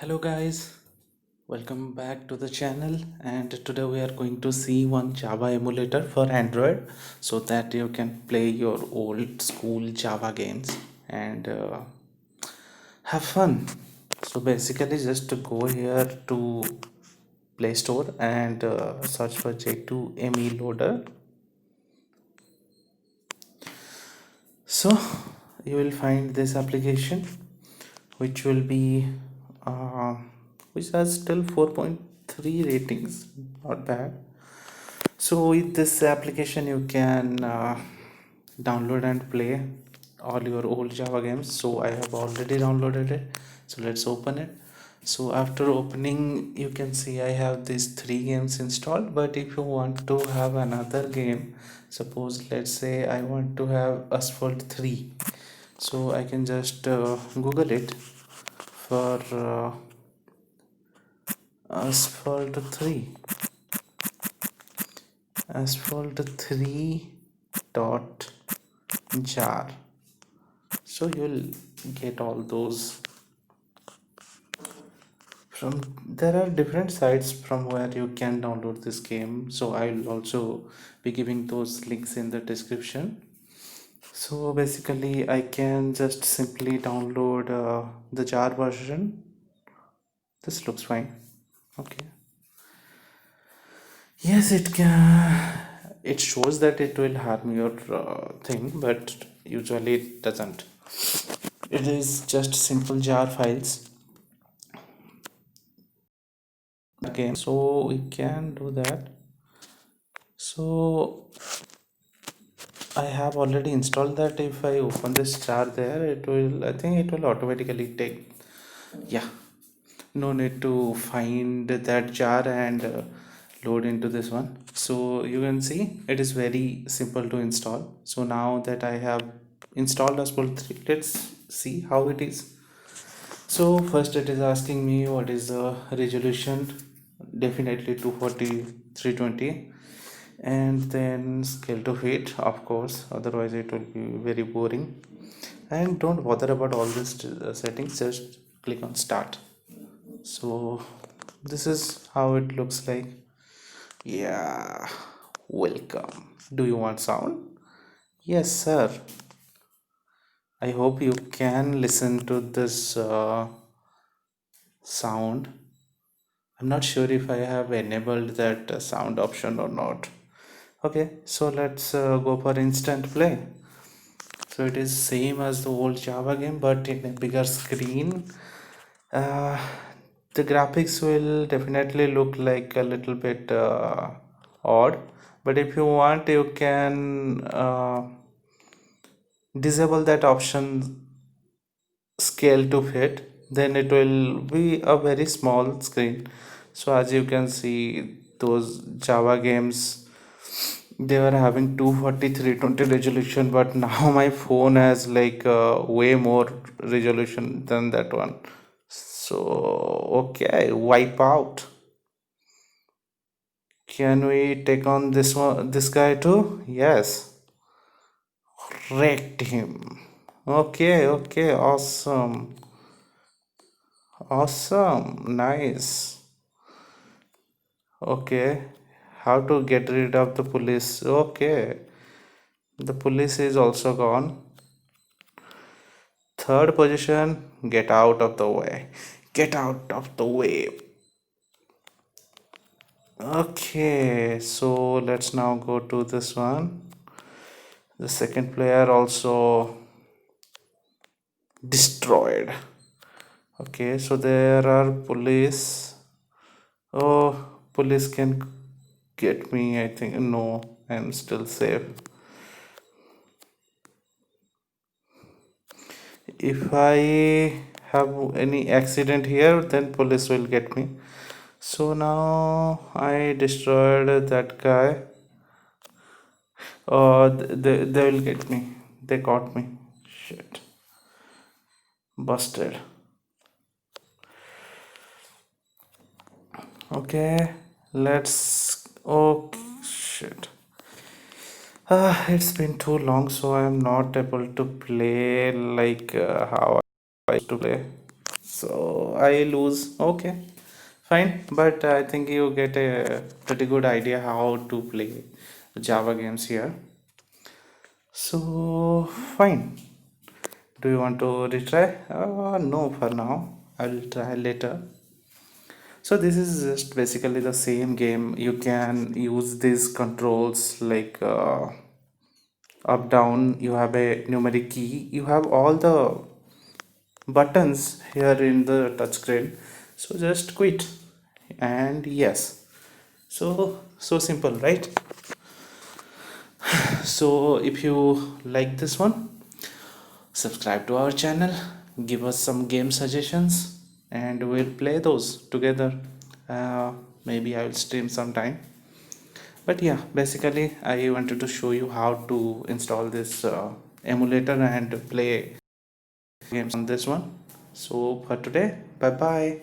Hello guys, welcome back to the channel, and today we are going to see one Java emulator for Android so that you can play your old school Java games and have fun. So basically just to go here to Play Store and search for J2ME loader. So you will find this application which will be uh, which has still 4.3 ratings, not bad. So with this application you can download and play all your old Java games. So I have already downloaded it, so let's open it. So after opening you can see I have these three games installed, but if you want to have another game, suppose let's say I want to have Asphalt 3, so I can just Google it for Asphalt 3, Asphalt 3 dot jar. So you'll get all those from there are different sites from where you can download this game. So I'll also be giving those links in the description. So basically I can just simply download the jar version. This looks fine. Okay. Yes, it can. It shows that it will harm your thing, but usually it doesn't. It is just simple jar files again, so we can do that. So I have already installed that. If I open this jar there, it will, I think it will automatically take, yeah, no need to find that jar and load into this one. So you can see it is very simple to install. So now that I have installed Asphalt 3, let's see how it is. So first it is asking me what is the resolution. Definitely 240 320, and then scale to fit, of course, otherwise it will be very boring. And don't bother about all these settings, just click on start. So this is how it looks like. Yeah, welcome. Do you want sound? Yes sir. I hope you can listen to this sound. I'm not sure if I have enabled that sound option or not. Okay, so let's go for instant play. So it is same as the old Java game, but in a bigger screen. uh, the graphics will definitely look like a little bit odd, but if you want you can disable that option, scale to fit, then it will be a very small screen. So as you can see, those Java games, they were having 240 320 resolution, but now my phone has like way more resolution than that one. So okay, wipe out. Can we take on this one, this guy too? Yes, wrecked him. Okay, okay, awesome, awesome, nice. Okay, how to get rid of the police? Okay, the police is also gone. Third position, get out of the way. Get out of the way. Okay, so let's now go to this one. The second player also destroyed. Okay, so there are police. Oh, police can get me, I think. No, I'm still safe. If I have any accident here, then police will get me. So now I destroyed that guy. They will get me. They caught me. Shit. Busted. Okay, let's. Oh, shit. It's been too long, so I'm not able to play like how I used to play. So I lose. Okay, fine. But I think you get a pretty good idea how to play Java games here. So fine. Do you want to retry? No, for now. I'll try later. So this is just basically the same game. You can use these controls like up, down. You have a numeric key. You have all the buttons here in the touchscreen. So just quit and yes. So simple, right? So if you like this one, subscribe to our channel, give us some game suggestions, and we'll play those together. Maybe I will stream sometime. But yeah, basically, I wanted to show you how to install this emulator and play games on this one. So for today, bye bye.